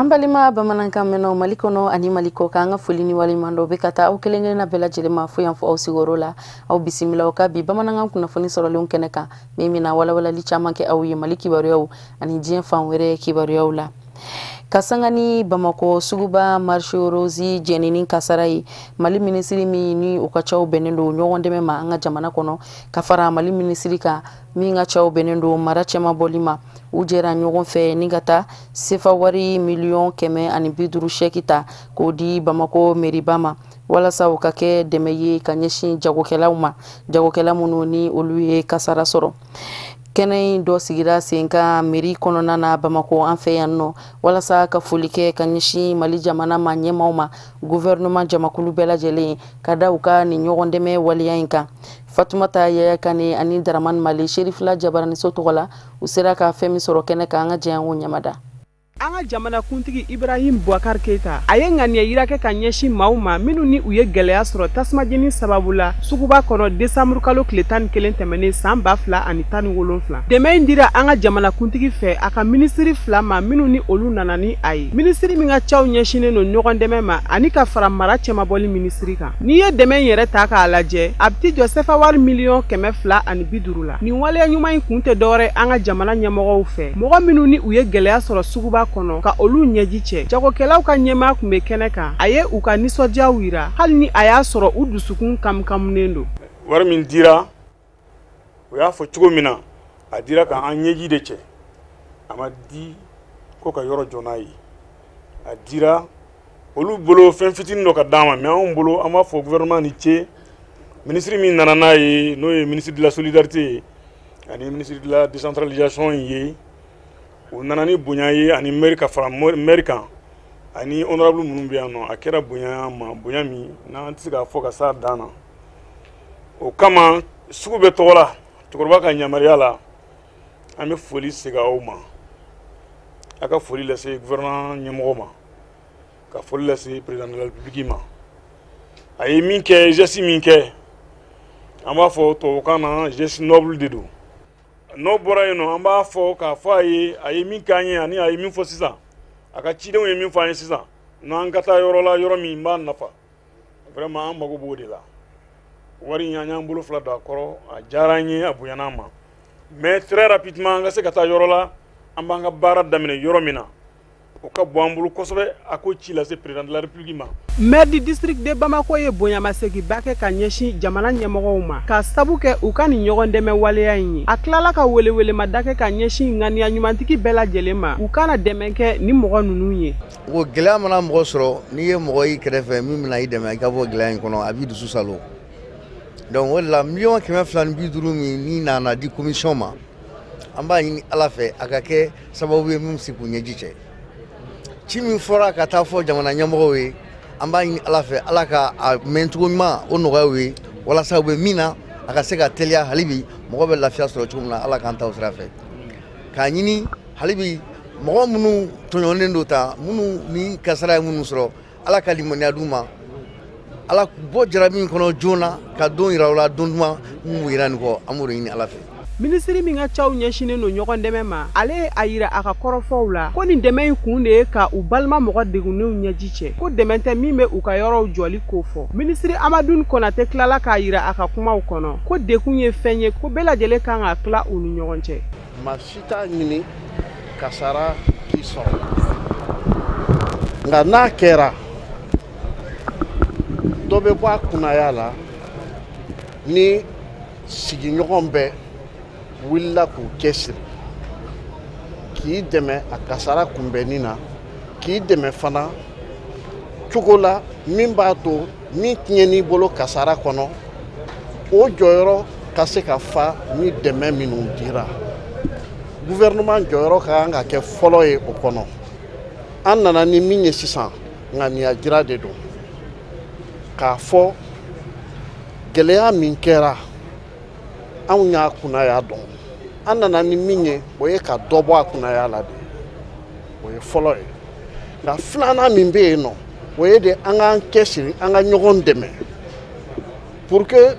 Ambalima bamanankan meno malikono ani maliko kanga fulini wali mando bekata au kelenge na bela jelema fuyanfo au sigorola au bisimila ka bi bamanankan kuna funi sorolun keneka mimi na wala li chamanke au ye maliki bariyo ani jien fanwere kibariyo la Kasangani Bamako Suguba Marsho Rosi Jenini Kasarai Mali Ministry mi ni ukachao benendo nyowondeme ma anga jamana kono kafara Mali Ministry ka mi nga chao benendo marachema bolima ujera nyogon fe nigata sefa wari million keme ani biduru shekita kodi Bamako Meribama wala sa ukake demeye kanyeshi jagokela mununi oluye kasara soro Kenai do sigira senka meri konona na Bamako anfe yanno wala sa ka folike kanyishi Mali jamana ma nyemauma gouvernement jamakulu bela jele kada uka ni nyogondeme waliya inka Fatumata yaya kane ani Daraman Mali Sherif la jabarani sotogola usera ka femi soro kene ka anga jango nyamada Anga jamana kuntigi Ibrahim Bouakar Keita aye ngania yirake ka ɲɛsin maaw ma minnu ni u ye gɛlɛya sɔrɔ tasumajeni sababu la suguba kɔnɔ décembre kalo tile 11 tɛmɛnen san 2017 dɛmɛ in dira anga jamana kuntigi fɛ a ka ministiri fila ma minnu ni olu nana ni a ye ministiri min ka caw ɲɛsinen no ɲɔgɔn dɛmɛ ma ani ka fara mara cɛmabɔli ministiri kan n'i ye dɛmɛ in yɛrɛ ta k'a lajɛ a bɛ jɔ sefa wari million 250 la nin waleya ɲuman in kun tɛ dɔwɛrɛ an ka jamana ɲɛmɔgɔw fɛ mɔgɔ minnu ni u ye gɛlɛya sɔrɔ suguba kɔnɔ ka olu ɲɛji cɛ jagokɛlaw ka ɲɛmaa kun bɛ kɛnɛ kan a ye u ka nisɔndiyaw yira hali ni a y'a sɔrɔ u dusukun kamkamunen don wari min dira o y'a fɔ cogo min na a dira ka an ɲɛji de cɛ a ma di ko ka yɔrɔ jɔ n'a ye a dira olu bolo fɛn fitinin dɔ ka d'an ma mais anw bolo an b'a fɔ gouvernement ni ce ministre min nana n'a ye n'o ye ministre de la solidarité ani ministre de la décentralisation ye o nana ni bonya ye ani maire ka fara maire kan ani honorable minnu bɛ yan nɔ a kɛra bonya ma bonya min n'an tɛ se k'a fɔ ka s'a dan na o kama sugu bɛ tɔgɔ la cɛkɔrɔba ka yamaruya la an bɛ foli segin aw ma a ka foli lase gouvernement ɲɛmɔgɔ ma ka foli lase président de la république ma a ye min kɛ geste min kɛ an b'a fɔ tubabukan na geste noble de don n'o bɔra yen nɔ an b'a fɔ k'a fɔ a ye min k'an ye ani a ye min fɔ sisan a ka cidenw ye min fɔ an ye sisan n'an ka taa yɔrɔ la yɔrɔ min b'a nafa vraiment an mago b'o de la wari in an y'an bolo fila don a kɔrɔ a diyara an ye a bonyana an ma mais très rapidement an ka se ka taa yɔrɔ la an b'an ka baara daminɛ yɔrɔ min na o ka bɔ an bolo kosɛbɛ a ko ci lase président de la république ma maire du district de Bamako ye bonyamasegin kɛ ka ɲɛsin jamana ɲɛmɔgɔw ma ka sabu kɛ u ka nin ɲɔgɔn dɛmɛ waleya in ye a tilala ka welewelema kɛ ka ɲɛsin ŋaniya ɲumantigi bɛɛ lajɛlen ma u kana dɛmɛ kɛ ni mɔgɔ ninnu ye o gɛlɛya mana mɔgɔ sɔrɔ n'i ye mɔgɔ y'i kɛrɛfɛ min bɛna i dɛmɛ i ka bɔ gɛlɛya in kɔnɔ a b'i dusu salo donc o de la million 250 min ni nana di commission ma an b'a ɲini ala fɛ a ka kɛ sababu ye min se k'u ɲɛji cɛ ci min fɔra ka taa fɔ jamana ɲɛmɔgɔw ye an b'a ɲini ala fɛ ala ka a mɛncogo ɲuman o nɔgɔya ye walasa u bɛ min na a ka se ka teliya hali bi mɔgɔ bɛ lafiya sɔrɔ cogo min na ala k'an ta o sira fɛ k'a ɲini hali bi mɔgɔ minnu tɔɲɔnnen don ta minnu ni kasara ye minnu sɔrɔ ala ka limaniya d'u ma ala bɔ jarabi min kɔnɔ joona ka don yira u la don duman min b'u yira nin kɔ an b'o de ɲini ala fɛ ministiri min ka caw ɲɛsinen no ɲɔgɔn dɛmɛ ma ale ye a yira a ka kɔrɔfɔw la ko nin dɛmɛ in kun de ye ka u balima mɔgɔ degunnenw ɲɛji cɛ ko dɛmɛ tɛ min bɛ u ka yɔrɔw jɔli ko fɔ ministiri Amadou Konate tilala k'a yira a ka kumaw kɔnɔ ko dekun ye fɛn ye ko bɛɛ lajɛlen kan ka tila u ni ɲɔgɔn cɛ maa si t'a ɲini kasara k'i sɔrɔ nka n'a kɛra dɔ bɛ bɔ a kunnaya la ni sigiɲɔgɔn bɛɛ wulila k'u cɛsiri k'i dɛmɛ a kasara kunbɛnni na k'i dɛmɛ fana cogo la min b'a to min tiɲɛn'i bolo kasara kɔnɔ o jɔyɔrɔ ka se ka fa ni dɛmɛ minnu dira gouvernement jɔyɔrɔ ka kan ka kɛ fɔlɔ ye o kɔnɔ an nana ni min ye sisan ŋaniya jira de don k'a fɔ gɛlɛya min kɛra anw y'a kunnaya dɔn an nana ni min ye o ye ka dɔ bɔ a kunnaya la de o ye fɔlɔ ye nka filanan min bɛ yen nɔ o ye de an k'an cɛsiri an ka ɲɔgɔn dɛmɛ pour que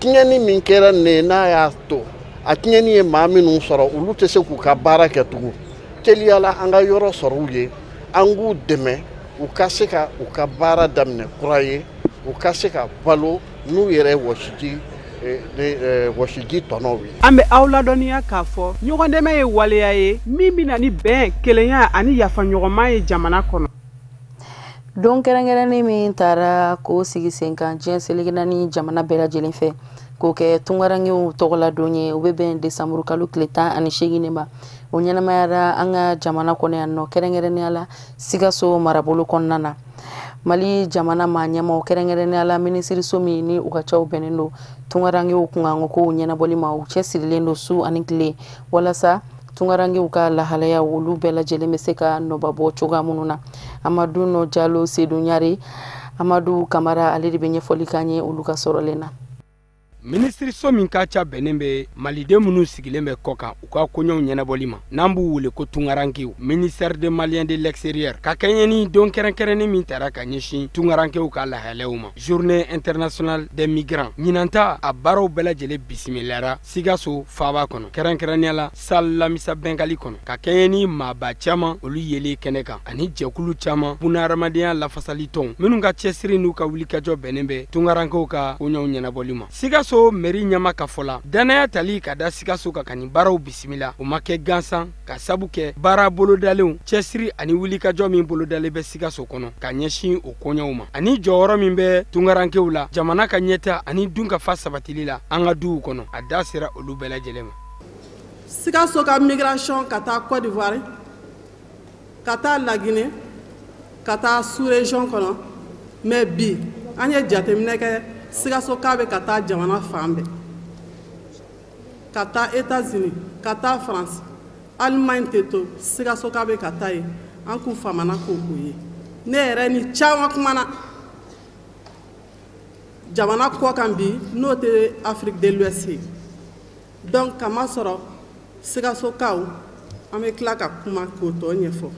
tiɲɛni min kɛra nin ye n'a y'a to a tiɲɛni ye maa minnu sɔrɔ olu tɛ se k'u ka baara kɛ tugun teliyala an ka yɔrɔ sɔrɔ u ye an k'u dɛmɛ u ka se ka u ka baara daminɛ kura ye u ka se ka balo n'u yɛrɛ wɔsiji tɔnɔw ye. An bɛ aw ladɔnniya k'a fɔ ɲɔgɔn dɛmɛ ye waleya ye min bɛna ni bɛn kelenya ani yafaɲɔgɔnma ye jamana kɔnɔ. Don kɛrɛnkɛrɛnnen min taara k'o sigi sen kan diɲɛ seleke naani jamana bɛɛ lajɛlen fɛ k'o kɛ tunkarankew tɔgɔladon ye o bɛ bɛn desanburu kalo tile 18 de ma o ɲɛnamayara an ka jamana kɔnɔ yan nɔ kɛrɛnkɛrɛnnenya la Sikaso marabolo kɔnɔna na. Mali jamana maa ɲɛmaw kɛrɛnkɛrɛnnenya la minisiriso min ni u ka caw bɛnnen don tunkarankew kunkanko kow ɲɛnabɔli ma u cɛsirilen don su ani tile walasa tunkarankew ka lahalaya olu bɛɛ lajɛlen bɛ se ka nɔbabɔ cogoya minnu na. Amadu Nɔ Jalo Seydou Ɲare Amadu Kamara ale de bɛ ɲɛfɔli k'an ye olu ka sɔrɔlen na. Minisiriso min ka ca bɛnnen bɛ maliden minnu sigilen bɛ kɔ kan u ka koɲɛw ɲɛnabɔli ma n'an b'u wele ko tunkarankew ministère des Maliens de l'extérieur ka kɛɲɛ ni don kɛrɛnkɛrɛnnen min tara ka ɲɛsin tunkarankew ka lahalayaw ma journée internationale des migrants ɲinanta a baaraw bɛɛ lajɛlen bisimilayara Sikaso faaba kɔnɔ kɛrɛnkɛrɛnnenya la salle Lamisa Bɛnkali kɔnɔ ka kɛɲɛ ni maaba caman olu yeli kɛnɛ kan ani jɛkulu caman bunahadamadenya lafasali tɔnw minnu ka cɛsiri n'u ka wulikajɔ bɛnnen bɛ tunkarankew ka koɲɛw ɲɛnabɔli ma. Sikaso meri ɲama ka fɔla danaya tali ka da Sikaso ka kani baaraw bisimila o ma kɛ gansan ka sabu kɛ baara bolodalenw cɛsiri ani wulikajɔ min bolodalen bɛ Sikaso kɔnɔ ka ɲɛsin o koɲɛw ma ani jɔyɔrɔ min bɛ tunkarankew la jamana ka ɲɛta ani dunkafa sabatili la an ka duw kɔnɔ a da sera olu bɛɛ lajɛlen ma. Sikaso ka migration ka taa Côte d'Ivoire ka taa Laginɛ ka taa sous-région kɔnɔ mais bi an ye jateminɛ kɛ Sikaso k'a bɛ ka taa jamana fan bɛɛ ka taa États-Unis ka taa France Allemagne tɛ to Sikaso k'a bɛ ka taa ye an k'u famana k'o ye ne yɛrɛ ni caman kumana jamana kɔ kan bi n'o tɛ Afrique de l'Ouest ye donc kama sɔrɔ Sikasokaw an bɛ tila ka kuma k'o tɔ ɲɛfɔ.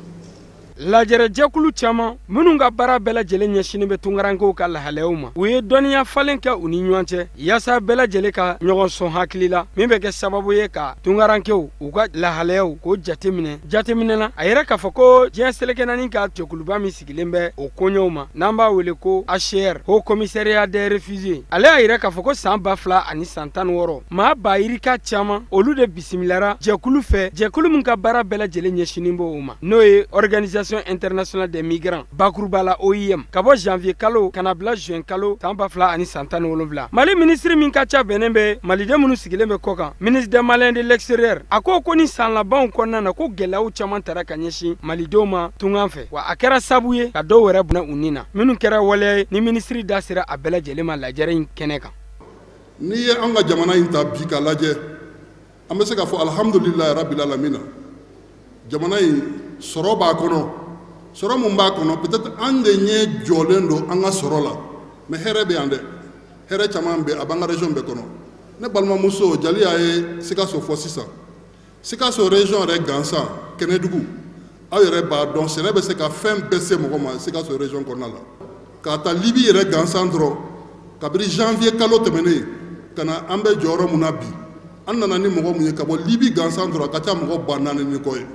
Lajɛrɛjɛkulu caman minnu ka baara bɛɛ lajɛlen ɲɛsinin bɛ tunkarankew ka lahalayaw ma u ye dɔnniya falen kɛ u ni ɲɔgɔn cɛ yaasa bɛɛ lajɛlen ka ɲɔgɔn sɔn hakili la min bɛ kɛ sababu ye ka tunkarankew u ka lahalayaw k'o jateminɛ na a yɛrɛ k'a fɔ ko diɲɛ seleke naani ka jɛkuluba min sigilen bɛ o koɲɛw ma n'an b'a wele ko HCR Haut Commissariat des Réfugiés ale y'a yɛrɛ k'a fɔ ko san 2000 ani san 16 maa bayirika caman olu de bisimilara jɛkulu fɛ jɛkulu min ka baara bɛɛ lajɛlen ɲɛsinin b'o ma n'o ye organisation internationale des migrants bakuruba la OIM ka bɔ janvier kalo kana bila juin kalo san 2000 ani san 17 Mali ministre min ka ca bɛnnen bɛ maliden minnu sigilen bɛ kɔ kan ministre des Maliens de l'extérieur a ko ni san labanw kɔnɔna na ko gɛlɛyaw caman tara ka ɲɛsin malidenw ma tungan fɛ wa a kɛra sabu ye ka dɔw wɛrɛ bunna u ni na minnu kɛra waleya ye ni ministre da sera a bɛɛ lajɛlen ma lajɛrɛ in kɛnɛ kan. N'i ye an ka jamana in ta bi ka lajɛ an bɛ se k'a fɔ alhamdulilahi rabbil alamina jamana in sɔrɔ b'a kɔnɔ sɔrɔ mun b'a kɔnɔ peut-être an de ɲɛ jɔlen don an ka sɔrɔ la mais hɛrɛ bɛ yan dɛ hɛrɛ caman bɛ a b'an ka région bɛɛ kɔnɔ ne balimamuso jali y'a ye Sikaso fɔ sisan Sikaso région yɛrɛ gansan Kɛnɛdugu aw yɛrɛ b'a dɔn sɛnɛ bɛ se ka fɛn bɛɛ se mɔgɔ ma Sikaso région kɔnɔna la k'a ta Libi yɛrɛ gansan dɔrɔn kabiri janvier kalo tɛmɛnen ka na an bɛ jɔyɔrɔ mun na bi an nana ni mɔgɔ mun ye ka bɔ Libi gansan dɔrɔn a ka ca mɔgɔ 4000 ni kɔ ye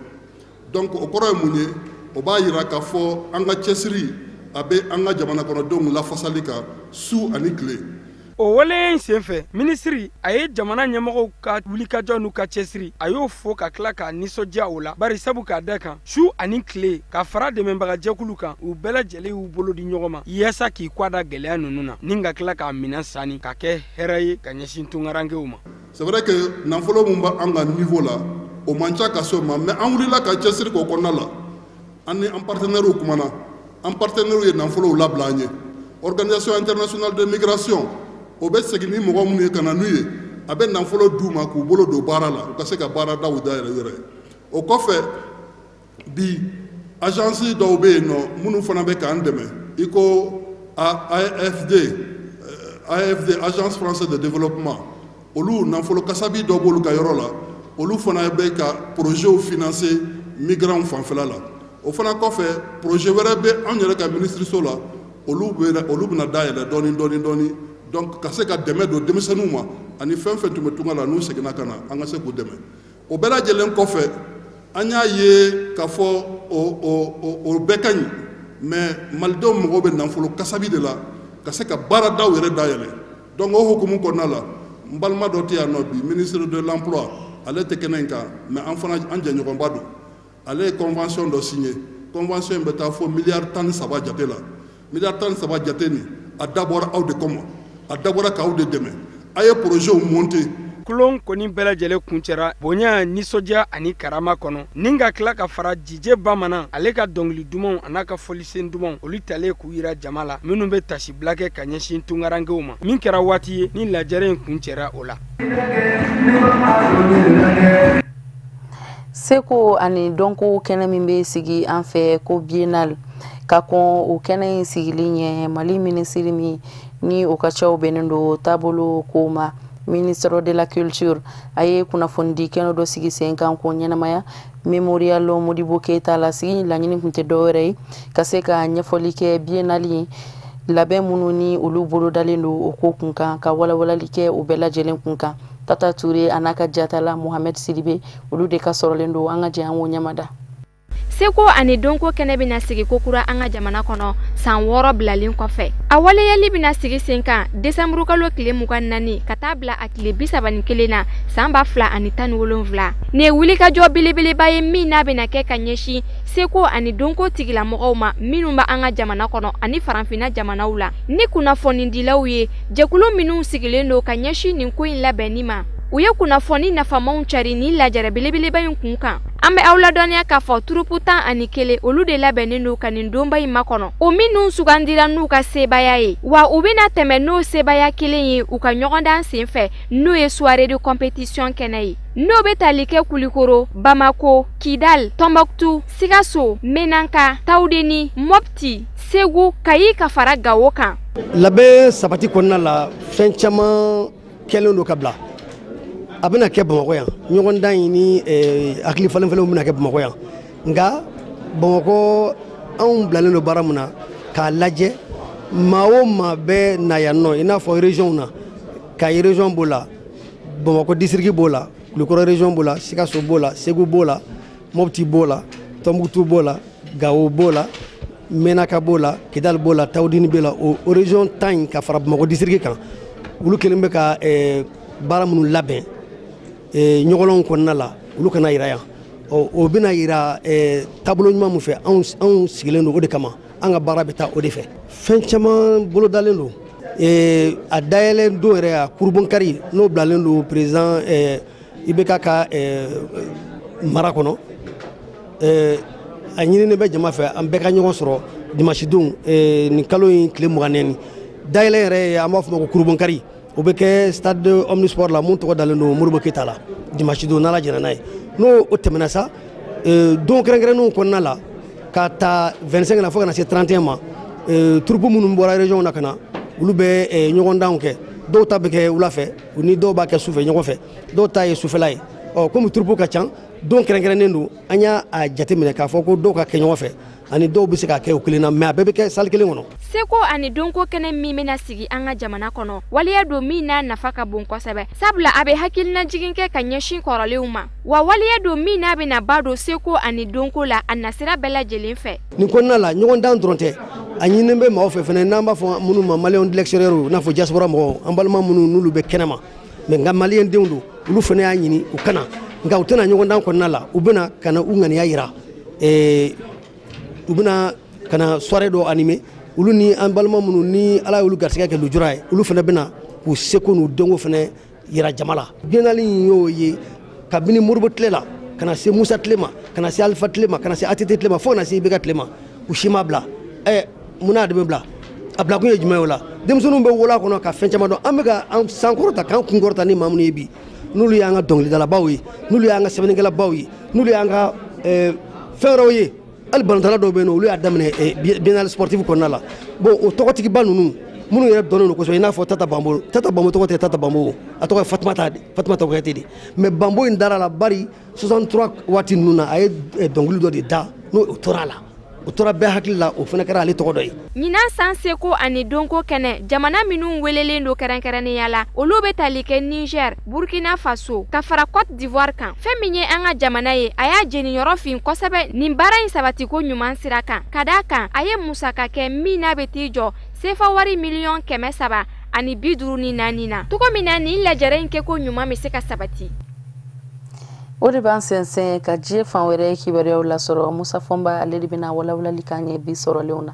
donc o kɔrɔ ye mun ye o b'a yira k'a fɔ an ka cɛsiri a bɛ an ka jamana kɔnɔdenw lafasali kan su ani tile. O waleya in senfɛ minisiri a ye jamana ɲɛmɔgɔw ka wulikajɔ n'u ka cɛsiri a y'o fo ka tila k'a nisɔndiya o la bari sabu k'a da kan su ani tile ka fara dɛmɛbaga jɛkulu kan u bɛɛ lajɛlen y'u bolo di ɲɔgɔn ma yaasa k'i kwada gɛlɛya ninnu na ni ka tila k'a minɛn sani ka kɛ hɛrɛ ye ka ɲɛsin tunkarankew ma. C'est vrai que nafolo mun b'an ka niveau la o man ca ka se o ma mais an wulila ka cɛsiri k'o kɔnɔna la an ni an partenaires kumana an partenaires ye nafolow labila an ye organisation internationale de migration o bɛ segin ni mɔgɔ minnu ye ka na n'u ye a bɛ nafolo d'u ma k'u bolo don baara la u ka se ka baara daw dayɛlɛ u yɛrɛ ye o kɔfɛ bi agence dɔw bɛ yen nɔ minnu fana bɛ k'an dɛmɛ i ko AFD agence française de développement olu nafolo kasabi dɔ b'olu ka yɔrɔ la olu fana bɛ ka projets financer migrants fanfɛla la o fana kɔfɛ projet wɛrɛ bɛ an yɛrɛ ka ministériso la olu bɛna dayɛlɛ dɔɔni donc ka se ka dɛmɛ don denmisɛnninw ma ani fɛn fɛn tun bɛ tunga la n'u seginna ka na an ka se k'u dɛmɛ o bɛɛ lajɛlen kɔfɛ an y'a ye k'a fɔ o bɛɛ ka ɲi mais malidenw mɔgɔw bɛ nafolo kasabi de la ka se ka baaradaw yɛrɛ dayɛlɛ donc o hukumu kɔnɔna la n balima dɔ tɛ yan nɔ bi ministre de l'emploi ale tɛ kɛnɛ in kan mais an fana an jɛɲɔgɔnba don ale ye convention dɔ signé convention in bɛ taa fɔ miliyari 13 jate la miliyari 13 jate nin a dabɔra aw de kɔma a dabɔra k'aw de dɛmɛ a ye projet monter kulon kɔni bɛɛ lajɛlen kuncɛra bonya nisɔndiya ani karama kɔnɔ ni ka tila ka fara jije bamanan ale ka dɔnkili dumanw a n'a ka fɔlisen dumanw olu talen k'u yira jama la minnu bɛ tasibila kɛ ka ɲɛsin tungarankew ma min kɛra waati ye ni lajɛrɛ in kuncɛra o la. Seko ani dɔnko kɛnɛ min bɛ sigi an fɛ ko biennale ka kɔn o kɛnɛ in sigilen ɲɛ Mali minisiri min ni o ka cɛw bɛnnen don taabolo ko ma ministre de la culture a ye kunnafoni kɛnɛ dɔ sigi sen kan ko ɲɛnamaya Memorial Modibo Keita la sigi laɲini kun tɛ dɔwɛrɛ ye ka se ka ɲɛfɔli kɛ biennale labɛn minnu ni olu bolo dalen don o ko kun kan ka walawalali kɛ o bɛɛ lajɛlen kun kan. Tata Touré a n'a ka jatala Mohamed Sidibe olu de ka sɔrɔlen don an ka jɛ an ko ɲamada. Seko ani donko kɛnɛ bɛna sigi kokura an ka jamana kɔnɔ san 6 bilalen kɔfɛ. A waleyali bɛna sigi sen kan décembre kalo tile 24 ka taa bila a tile 31 na san 2017. Ne wuli ka jɔ belebeleba ye min n'a bɛna kɛ ka ɲɛsin Seko ani donko tigilamɔgɔw ma minnu bɛ an ka jamana kɔnɔ ani farafinna jamanaw la. Ni kunnafonidilaw ye jɛkulu minnu sigilen don ka ɲɛsin nin ko in labɛnni ma. U ye kunnafoni nafamanw cari ni lajɛrɛ belebeleba in kun kan. An bɛ aw ladɔnniya k'a fɔ turupu 11 olu de labɛnnen don ka nin donba in makɔnɔ. O minnu sugandira n'u ka sebaya ye wa u bɛna tɛmɛ n'o sebaya kelen ye u ka ɲɔgɔndan sen fɛ n'o ye soirée de compétition kɛnɛ ye. N'o bɛ tali kɛ Kulikoro, Bamako, Kidal, Tombouctou, Sikasso, Menanka, Taoudeni, Mopti, Ségou, Kayi ka fara Gawo kan. Labɛn sabati kɔnɔna la fɛn caman kɛlen don ka bila. A bɛna kɛ Bamakɔ yan ɲɔgɔndan in ni hakili falenfɛnw bɛna kɛ Bamakɔ yan nka Bamakɔ anw bilalen don baara min na k'a lajɛ maa o maa bɛ na yan nɔ i n'a fɔ région na Kayi région b'o la Bamakɔ district b'o la Kulikɔrɔ région b'o la Sikasso b'o la Ségou b'o la Mopti b'o la Tombouctou b'o la Gawo b'o la Menaka b'o la Kidal b'o la Taoudini b'o la o région 10 in ka fara Bamakɔ district kan olu kelen bɛ ka baara minnu labɛn ɲɔgɔnlɔn kɔnɔna la olu kana yira yan o bɛna yira taabolo ɲuman min fɛ anw sigilen don o de kama an ka baara bɛ taa o de fɛ fɛn caman bolodalen don a dayɛlɛ don yɛrɛ a kurubonkari n'o bilalen don président IBK ka mara kɔnɔ a ɲininen bɛ jama fɛ an bɛɛ ka ɲɔgɔn sɔrɔ dimanche don nin kalo in tile 24 dayɛlɛ yɛrɛ an b'a fɔ ma ko kurubonkari o bɛ kɛ stade omnisport la mun tɔgɔ dalen don Modibo Keita la dimanche don n'Ala jɛna n'a ye n'o tɛmɛna sa don kɛrɛnkɛrɛnnenw kɔnɔna la ka ta 25 na fo kana se 31 ma troupe minnu bɔra région na ka na olu bɛ ɲɔgɔndanw kɛ dɔw ta bɛ kɛ wula fɛ u ni dɔw b'a kɛ sufɛ ɲɔgɔn fɛ dɔw ta ye sufɛla ye komi troupe ka ca don kɛrɛnkɛrɛnnen don an y'a jateminɛ k'a fɔ ko dɔw ka kɛ ɲɔgɔn fɛ ani dɔw bɛ se ka kɛ o kelen na mais a bɛɛ bɛ kɛ salle kelen kɔnɔ. Seko ani donko kɛnɛ min bɛna sigi an ka jamana kɔnɔ waleya don min n'a nafa ka bon kosɛbɛ sabula a bɛ hakilina jigin kɛ ka ɲɛsin kɔrɔlenw ma wa waleya don min n'a bɛna ba don Seko ani donko la a nasira bɛɛ lajɛlen fɛ. Nin kɔnɔna la ɲɔgɔndan dɔrɔn tɛ a ɲininen bɛ maaw fɛ fɛnɛ n'an b'a fɔ minnu ma maliyɛnw de l'extérieur n'a fɔ diaspora mɔgɔw an balima minnu n'olu bɛ kɛnɛma mais nka maliyɛn denw don olu fɛnɛ y'a ɲini u kana nka u tɛna ɲɔgɔndan kɔnɔna la u bɛna ka na u ŋaniya yira u bɛna ka na soirée dɔ animer olu ni an balima minnu ni Ala y'olu garisɛgɛ kɛ lujura ye olu fɛnɛ bɛna k'u seko n'u dɔnko fɛnɛ yira jama la biennale in y'o ye kabini Modibo tile la ka na se Musa tile ma ka na se Alifa tile ma ka na se ATT tile ma fo ka na se IBK tile ma u si ma bila munna de bɛ bila a bila kun ye jumɛn ye o la denmisɛnninw bɛ wolo a kɔnɔ ka fɛn caman dɔn an bɛ ka an sankɔrɔta k'an kunkɔrɔta ni maa minnu ye bi n'olu y'an ka dɔnkilidalabaw ye n'olu y'an ka sɛbɛnnikɛlabaw ye n'olu y'an ka fɛn wɛrɛw ye hali balontanna dɔw bɛ yen nɔ olu y'a daminɛ biennale sportive kɔnɔna la bon o tɔgɔtigiba ninnu minnu yɛrɛ dɔnnen don kosɛbɛ i n'a fɔ Tata Bambo tɔgɔ tɛ Tata Bambo a tɔgɔ ye Fatumata Kuyate de mais Bambo in dara la bari 63 waati ninnu na a ye dɔnkili dɔ de da n'o tora a la o tora bɛɛ hakili la o fana kɛra ale tɔgɔ dɔ ye ɲinan san seko ani donko kɛnɛ jamana minnu welelen do kɛrɛnkɛrɛnnenya la olu bɛ tali kɛ Niger, Burkina Faso ka fara Côte d'Ivoire kan fɛn min ye an ka jamana ye a y'a jeniyɔrɔ fin kosɛbɛ nin baara in sabatiko ɲuman sira kan ka d'a kan a ye musaka kɛ min n'a bɛ t'i jɔ sefa wari miliyɔn 300 ani 54 na togo min na nin lajɛrɛ in kɛko ɲuman bɛ se ka sabati. O de b'an sɛnsɛn ka diɲɛ fan wɛrɛ kibaruyaw lasɔrɔ Musa Fɔnba ale de bɛna walawalali k'an ye bi sɔrɔlenw na.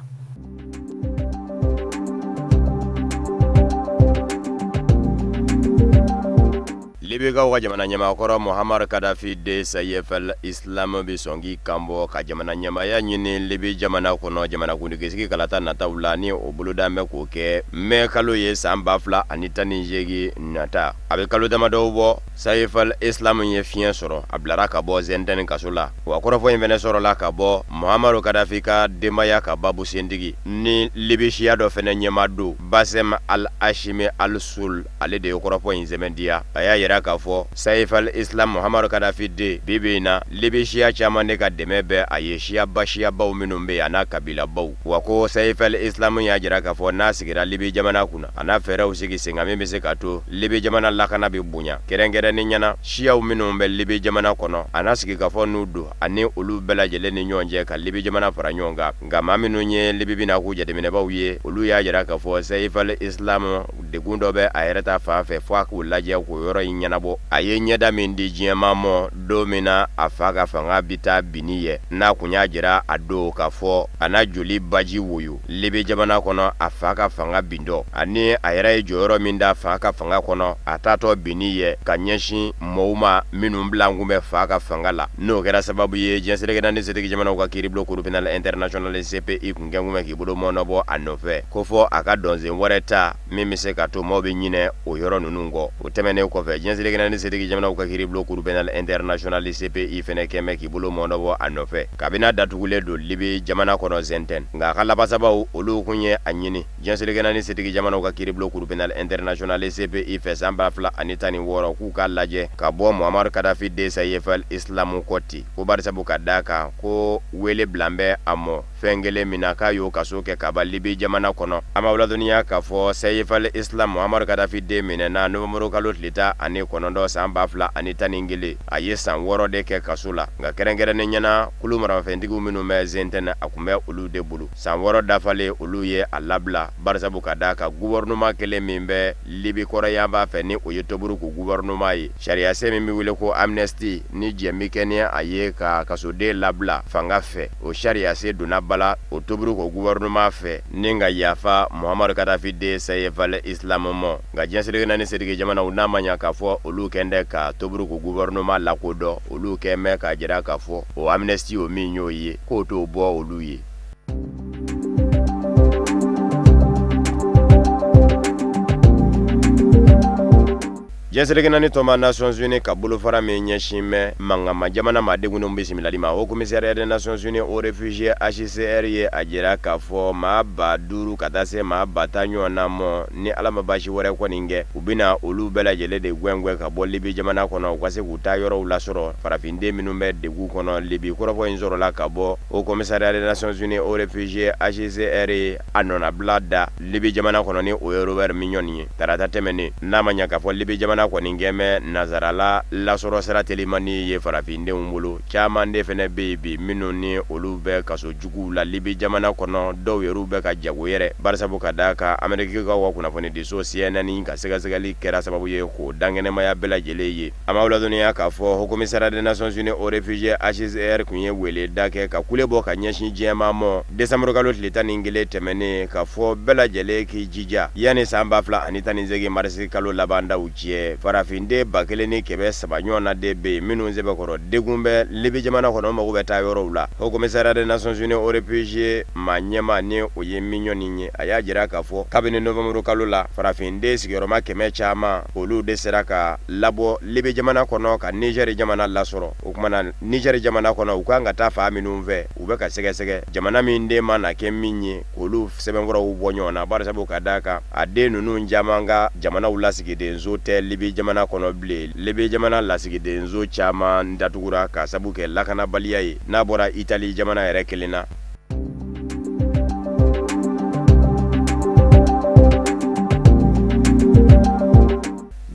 Libikaw ka jamana ɲɛmaakɔrɔ Muhammad Kadafi de Sayefal Islam bi sɔngi kanbɔ ka jamana ɲɛmaya ɲini Libi jamana kɔnɔ jamanakuntigi kalata nataw la ni o bolodan bɛ k'o kɛ mɛ kalo ye san 2018 nata a bɛ kalo damadɔw bɔ Sayefal Islam ye fiɲɛ sɔrɔ a bilara ka bɔ Zɛntɛni kaso la wa kɔrɔfɔ in fɛnɛ sɔrɔla ka bɔ Muhammad Kadafi ka denbaya ka babu sentigi ni Libi siya dɔ fɛnɛ ɲɛma do Basem al-Hashimi al-Sul ale de ye kɔrɔfɔ in sɛmɛndiya a y'a yɛrɛ k'a fɔ Sayefal Islam Muhammad Kadafi de bibi na Libi siya caman de ka dɛmɛ bɛ a ye siyabaw minnu bɛ a n'a kabilabaw wa ko Sayefal Islam y'a jira k'a fɔ n'a sigira Libi jamana kunna a n'a fɛɛrɛw sigi sen kan min bɛ se ka to Libi jamana lakana bɛ bonya kɛrɛnkɛrɛnnen ɲɛna siyaw minnu bɛ Libi jamana kɔnɔ a n'a sigi k'a fɔ n'u don ani olu bɛɛ lajɛlen ni ɲɔgɔn cɛ ka Libi jamana fara ɲɔgɔn kan nka maa minnu ye Libi bina k'u jateminɛbaw ye olu y'a jira k'a fɔ Sayefal Islam degun dɔ bɛ a yɛrɛ ta fan fɛ fo a k'u lajɛ k'o yɔrɔ in ɲɛnabɔ a ye ɲɛda min di diɲɛma mɔ don min na a fa ka fanga bi taa bini ye n'a kun y'a jira a don k'a fɔ a na joli baji woyo Libi jamana kɔnɔ a fa ka fanga bindɔ ani a yɛrɛ ye jɔyɔrɔ min da fa ka fanga kɔnɔ a taatɔ bini ye ka ɲɛsin mɔɔw ma minnu bilankun bɛ fa ka fanga la n'o kɛra sababu ye diɲɛseregɛna ni setigi jamanaw ka kiiribulon Cour pénale internationale CPI kun kɛnkun bɛ k'i bolo mɔnɔbɔ a nɔfɛ ko fɔ a ka dɔnsen wɛrɛ ta min bɛ se ka to maaw bɛ ɲinɛ o yɔrɔ ninnu kɔ o tɛmɛnen kɔfɛ diɲɛseregɛna ni setigi jamanaw ka kiiribulon Cour pénale internationale CPI fɛnɛ kɛmɛ k'i bolo mɔnɔbɔ a nɔfɛ kabini datugulen don Libi jamana kɔnɔ Zɛntɛni nka a ka labasabaw olu kun ye a ɲini diɲɛseregɛna ni setigi jamanaw ka kiiribulon Cour pénale internationale CPI fɛ san 2016 k'u k'a lajɛ ka bɔ Muhammad Kadafi de Sayefal Islam kɔ ten ko barisabu ka d'a kan ko wele bilan bɛ a mɔ fɛn kelen min na k'a y'o kaso kɛ ka ban Libi jamana kɔnɔ an b'a ladɔnniya k'a fɔ Sayefal Islam Muhammad Kadafi de minɛna Novembre kalo tile 19 san 2011 a ye san 6 de kɛ kaso la nka kɛrɛnkɛrɛnnen ɲɛna kulu marafɛntigiw minnu bɛ Zɛntɛni a kun bɛ olu de bolo san 6 dafalen olu ye a labila barisabu ka d'a kan gouvernement kelen min bɛ Libi kɔrɔyan b'a fɛ ni o ye Tobruk gouvernement ye sariya sen min bɛ wele ko amnesty ni jɛn mi kɛ ni a ye ka kasoden labila fanga fɛ o sariya sen donna bala o Tobruk gouvernement fɛ ni ka yafa Muhammad Kadafi de Sayefal Islam mɔ nka diɲɛseregɛna ni setigi jamanaw n'a ma ɲa k'a fɔ olu kɛn ka Tobruk gouvernement lakodɔn olu kɛn bɛ k'a jira k'a fɔ o amnesty o min y'o ye k'o t'o bɔ olu ye. Diɲɛseregɛna ni tɔnba Nations Unies ka bolofara min ɲɛsin mɛ mangama jamana ma degundenw bisimilali ma o commissariat des Nations Unies aux réfugiés HCR ye a jira k'a fɔ maa 5000 ka taa se maa 10,000 ɲɔgɔn na mɔ ni ala ma basi wɛrɛ kɔni kɛ u bɛna olu bɛɛ lajɛlen de gwɛngwɛ ka bɔ Libi jamana kɔnɔ u ka se k'u taa yɔrɔw lasɔrɔ farafinden minnu bɛ degu kɔnɔ Libi kɔrɔfɔ in sɔrɔla ka bɔ o commissariat des Nations Unies aux réfugiés HCR ye a nɔnabila da Libi jamana kɔnɔ ni o ye Robert Mignone ye tarata tɛmɛnen n'a ma ɲa k'a fɔ Libi jamana kɔni gɛmɛ nazarala lasɔrɔ sira telimani ye farafindenw bolo caman de fɛnɛ bɛ bi minnu ni olu bɛ kaso juguw la Libi jamana kɔnɔ dɔw yɛrɛ bɛ ka jago yɛrɛ barisabu ka d'a kan Amerikikaw ka kunnafoni di so CNN ka sɛgɛsɛgɛli kɛra sababu ye k'o dankɛnɛmaya bɛɛ lajɛlen ye an b'aw ladɔnniya k'a fɔ Haut Commissariat des Nations Unies aux réfugiés HCR kun ye wele da kɛ ka kule bɔ ka ɲɛsin diɲɛma mɔ décembre kalo tile 11 tɛmɛnen ka fɔ bɛɛ lajɛlen k'i jija yanni san 2018 marisi kalo laban daw cɛ farafinde 1300 ɲɔgɔn na de bɛ yen minnu sɛbɛkɔrɔ degun bɛ Libi jamana kɔnɔ mago bɛ taa yɔrɔw la Haut Commissariat des Nations Unies aux réfugiés maa ɲɛma ni o ye Mignone ye a y'a jira k'a fɔ kabini novembre kalo la farafinde sigiyɔrɔma 100 caman olu de sera ka labɔ Libi jamana kɔnɔ ka Niger jamana lasɔrɔ o kumana Niger jamana kɔnɔ u kan ka taa fa minnu fɛ u bɛ ka sɛgɛsɛgɛ jamana min den ma na kɛ min ye k'olu sɛbɛnkɔrɔw bɔ ɲɔgɔn na barisabu ka d'a kan a den ninnu caman ka jamanaw lasigidenso tɛ Libi jamana kɔnɔ bilen Libi jamana lasigidenso caman datugura ka sabu kɛ lakanabaliya ye n'a bɔra Italie jamana yɛrɛ kelen na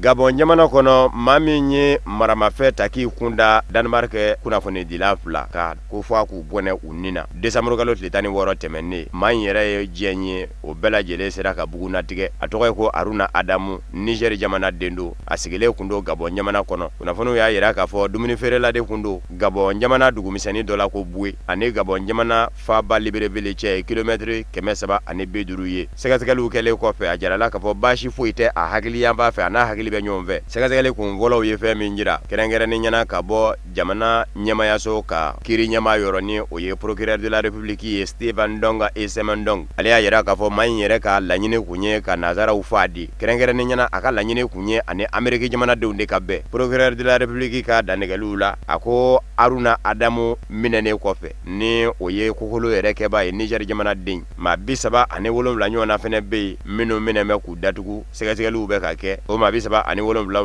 Gabon jamana kono mami nye maramafɛ taki kunda Denmark kunnafoni dila fila ka ko fɔ k'u bɔnɛ u nina décembre kalo tile 16 tɛmɛnen maa in yɛrɛ ye diɲɛ ye o bɛɛ lajɛlen sera ka buguna tigɛ a tɔgɔ ye ko Aruna Adamu Niger jamana den do a sigilen kun do Gabon jamana kɔnɔ kunnafoniw y'a yira k'a fɔ dumuni feerela de kun do Gabon jamana dugumisɛnnin dɔ la ko Boué ani Gabon jamana Faba Libreville cɛ kilomètre 350 ye sɛgɛsɛgɛliw kɛlen kɔfɛ a jarala k'a fɔ baasi foyi tɛ a hakiliyanba fɛ a n'a hakili bɛ ɲɔgɔn fɛ sɛgɛsɛgɛli kun fɔlɔw ye fɛn min jira kɛrɛnkɛrɛnni ɲɛna ka bɔ jamana ɲɛmayaso ka kiri ɲɛma yɔrɔ ni o ye procureur de la république ye Steven Donga Esemendong ale y'a yira k'a fɔ maa in yɛrɛ ka laɲini kun ye ka nazaraw f'a di kɛrɛnkɛrɛnni ɲɛna a ka laɲini kun ye ani Amérique jamanadenw de ka bɛn procureur de la république ka dantigɛliw la a ko Aruna Adamu minɛnen kɔfɛ ni o ye kokolo yɛrɛ kɛba ye Niger jamanaden maa 37 ɲɔgɔn na fɛnɛ bɛ yen minnu minɛn bɛ k'u datugu sɛgɛsɛgɛliw bɛ ka kɛ o maa 37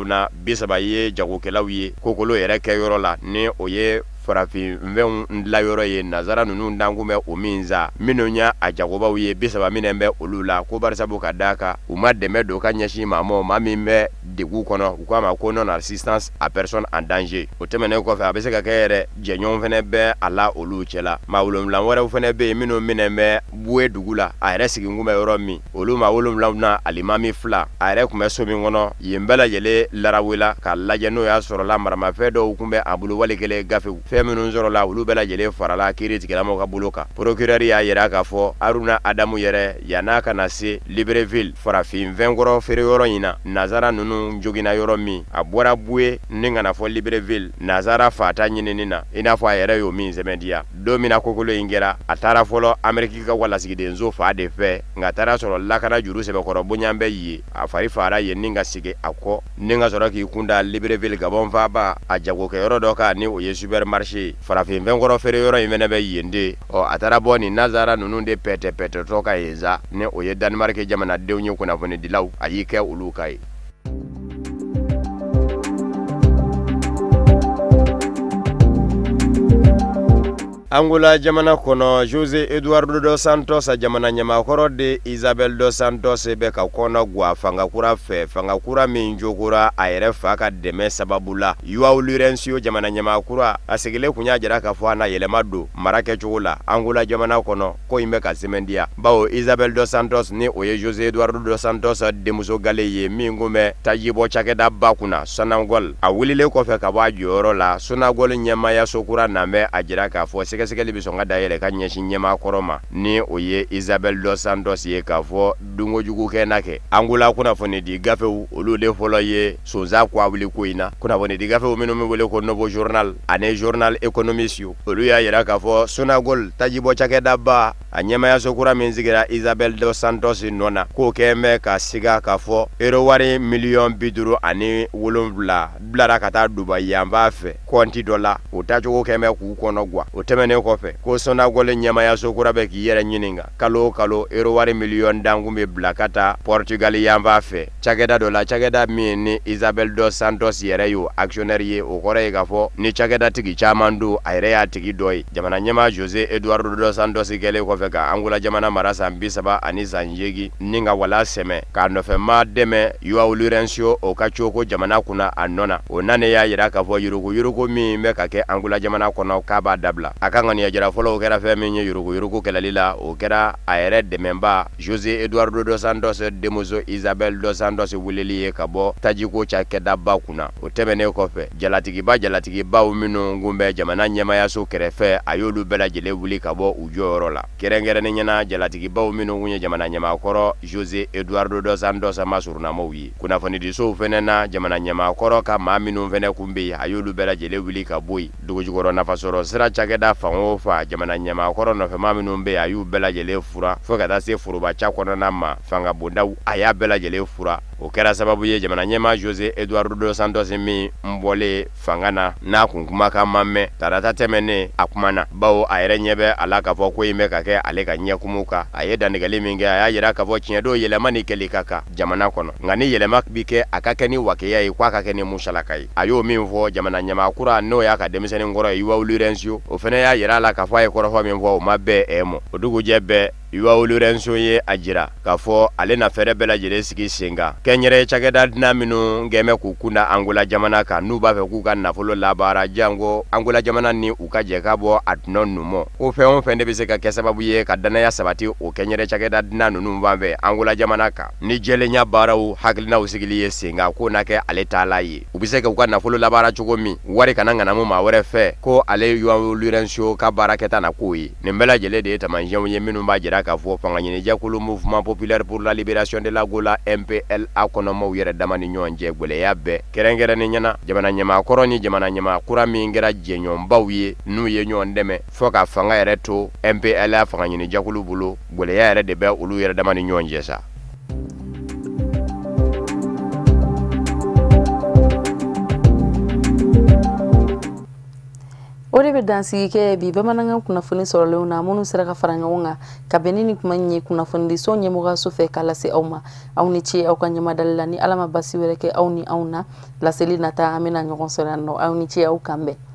na 30 ye jagokɛlaw ye kokolo yɛrɛ kɛ yɔrɔ la ni o ye farafinfɛnw dilayɔrɔ ye nazara ninnu dankun bɛ o min za minnu y'a a jagobaw ye 30 minɛn bɛ olu la ko barisabu ka d'a kan u ma dɛmɛ don ka ɲɛsin maa ma maa min bɛ degu kɔnɔ u k'a ma ko non assistance à personne en danger o tɛmɛnen kɔfɛ a bɛ se ka kɛ yɛrɛ jɛɲɔgɔn fɛnɛ bɛ a la olu cɛla maa 7 wɛrɛw fɛnɛ bɛ yen minnu minɛn bɛ Boué dugu la a yɛrɛ sigikun bɛ yɔrɔ min olu maa 7 na alimami 2 a yɛrɛ kun bɛ so min kɔnɔ yen bɛɛ lajɛlen larawela k'a lajɛ n'o y'a sɔrɔla maramafɛn dɔw kun bɛ a bolo wali kelen gafew fɛn minnu sɔrɔla olu bɛɛ lajɛlen farala kiiri tigilamɔgɔw ka bolo kan procureur y'a yira k'a fɔ Aruna Adamu yɛrɛ yan'a kana se Libreville farafinfɛnkɔrɔ feere yɔrɔ in na nazara ninnu jogina yɔrɔ min a bɔra Boué ni kana fɔ Libreville nazara fata ɲinini na i n'a fɔ a yɛrɛ y'o min sɛmɛndiya don min na kokolo in kɛra a taara fɔlɔ Amérique ka walasgidenso fa de fɛ nka taara sɔrɔ lakana juru sɛbɛkɔrɔ bonya bɛ ye a fari fara ye ni ka sigi a kɔ ni ka sɔrɔ k'i kunda Libreville Gabon faba a jagokɛyɔrɔ dɔ kan ni o ye supermarché farafinfɛnkɔrɔ feere yɔrɔ in fɛnɛ bɛ yen de a taara bɔ ni nazara ninnu de pɛtɛtɔ ka yen za ni o ye Denmark jamanadenw ye kunnafonidilaw a y'i kɛ olu ka ye Angola jamana kono Jose Eduardo dos Santos a jamana ɲamakɔrɔ de Isabel dos Santos bɛ ka kɔnɔ gwa fangakura fɛ fangakura min jogora a yɛrɛ fa ka dɛmɛ sababu la Joao Lourenço jamana ɲamakura a sigilen kun y'a jira k'a fɔ a na yɛlɛma don mara kɛcogo la Angola jamana kɔnɔ ko in bɛ ka sɛmɛndiya bawo Isabel dos Santos ni o ye Jose Eduardo dos Santos denmuso gale ye min kun bɛ tajibɔ cakɛda ba kunna Sonangol a wililen kɔfɛ ka bɔ a jɔyɔrɔ la Sonangol ɲɛmaya sokura nan bɛ a jira k'a fɔ sɛgɛsɛgɛli bɛ sɔn ka dayɛlɛ ka ɲɛsin ɲɛmaa kɔrɔ ma ni o ye Isabel dos Santos ye k'a fɔ dunkojugu kɛna kɛ Angola kunnafoni di gafew olu de fɔlɔ ye sonza ko a wuli ko in na kunnafoni di gafew minnu bɛ wele ko Novo Journal ani Journal Economiste olu y'a yira k'a fɔ Sonangol tajibɔ cakɛda ba a ɲɛmaya sokura min sigira Isabel dos Santos nɔ na k'o kɛn bɛ ka siga k'a fɔ euro wari miliyɔn 57 bilara ka taa Dubai yan b'a fɛ kɔnti dɔ la o tacogo kɛn bɛ k'u kɔnɔ gwa o tɛmɛnen kɔfɛ ko Sonangol ɲɛmaya sokura bɛ k'i yɛrɛ ɲininka kalo o kalo euro wari miliyɔn dankun bɛ bila ka taa Portugal yan b'a fɛ cakɛda dɔ la cakɛda min ni Isabel dos Santos yɛrɛ y'o actionnaire ye o kɔrɔ ye k'a fɔ ni cakɛda tigi caman don a yɛrɛ y'a tigi dɔ ye jamana ɲɛmaa Jose Eduardo dos Santos kɛlen kɔfɛ ka Angola jamana mara san 38 ni ka wala sɛmɛ k'a nɔfɛma dɛmɛ Joao Lourenço o ka cogo jamana kunna a nɔ na o nane y'a yira k'a fɔ yurugu min bɛ ka kɛ Angola jamana kɔnɔ k'a b'a dabila a ka ŋaniya jara fɔlɔ o kɛra fɛn min ye yurugu kɛlɛli la o kɛra a yɛrɛ dɛmɛba Jose Eduardo dos Santos denmuso Isabel dos Santos weleli ye ka bɔ tajiko cakɛdaba kunna o tɛmɛnen kɔfɛ jalatigibaw minnu kun bɛ jamana ɲɛmayaso kɛrɛfɛ a y'olu bɛɛ lajɛlen wuli ka bɔ u jɔyɔrɔ la kɛrɛnkɛrɛnni ɲɛna jalatigibaw minnu kun ye jamana ɲɛmakɔrɔ Jose Eduardo dos Santos masurunamaw ye kunnafonidisow fɛnɛ na jamana ɲɛmakɔrɔ ka maa minnu fɛnɛ kun bɛ yen a y'olu bɛɛ lajɛlen wuli ka bɔ yen dugujukɔrɔ nafasɔrɔ sira cakɛda fan o fan jamana ɲɛmakɔrɔ nɔfɛma minnu bɛ yen a y'u bɛɛ lajɛlen fura fo ka taa se forobaca kɔnɔna ma fanga bondaw a y'a bɛɛ lajɛlen fura o kɛra sababu ye jamana ɲɛmaa Jose Eduardo dos Santos min bɔlen fanga na n'a kun kumakan ma mɛn tarata tɛmɛnen a kumana bawo a yɛrɛ ɲɛ bɛ a la k'a fɔ ko in bɛ ka kɛ ale ka ɲɛkumu kan a ye dantigɛli min kɛ a y'a yira k'a fɔ tiɲɛ don yɛlɛma ni kɛli ka kan jamana kɔnɔ nka ni yɛlɛma bi kɛ a ka kɛ ni wakeya ye k'a ka kɛ ni musalaka ye a y'o min fɔ jamana ɲɛmaakura n'o y'a ka denmisɛnnin kɔrɔ ye Joao Lourenço o fɛnɛ y'a yira a la k'a fɔ a ye kɔrɔfɔ min fɔ o ma bɛɛ mɔ o dugujɛ bɛɛ Iwa Lourenço ye a jira k'a fɔ ale na fɛɛrɛ bɛɛ lajɛlen sigi sen kan kɛnyɛrɛ cakɛda dunan minnu gɛmɛ k'u kunda Angola jamana kan n'u b'a fɛ k'u ka nafolo labaara jango Angola jamana ni u ka jɛ ka bɔ a dunan numɔ ko fɛn o fɛn de bɛ se ka kɛ sababu ye ka danaya sabati o kɛnyɛrɛ cakɛda dunan ninnu b'an fɛ Angola jamana kan ni jɛlenya baaraw hakilinaw sigili ye sen kan ko na kɛ ale taala ye u bɛ se k'u ka nafolo labaara cogo min wari kana ŋanamu maa wɛrɛ fɛ ko ale João Lourenço ka baarakɛta na k'o ye nin bɛɛ lajɛlen de ye taamasiyɛnw ye minnu b'a jira k'a fɔ fanga ɲinijɛkulu Mouvement Populaire pour la Libération de l'Angola MPLA kɔnɔmaw yɛrɛ dama ni ɲɔgɔn cɛ gwɛlɛya bɛɛ kɛrɛnkɛrɛnnen ɲɛna jamana ɲɛmaakɔrɔ ni jamana ɲɛmaakura min kɛra jɛɲɔgɔnbaw ye n'u ye ɲɔgɔn dɛmɛ fɔ ka fanga yɛrɛ to MPLA fanga ɲinijɛkulu bolo gwɛlɛya yɛrɛ de bɛ olu yɛrɛ dama ni ɲɔgɔn cɛ sa. O de bɛ dansigi kɛ bi bamanankan kunnafoni sɔrɔlenw na minnu sera ka fara ɲɔgɔn kan ka bɛn ni kuma in ye kunnafonidiso ɲɛmɔgɔyaso fɛ k'a lase aw ma aw ni ce aw ka ɲɛmadali la ni Ala ma basi wɛrɛ kɛ aw ni anw na laseli nata an bɛna ɲɔgɔn sɔrɔ yan nɔ aw ni ce aw kan bɛn.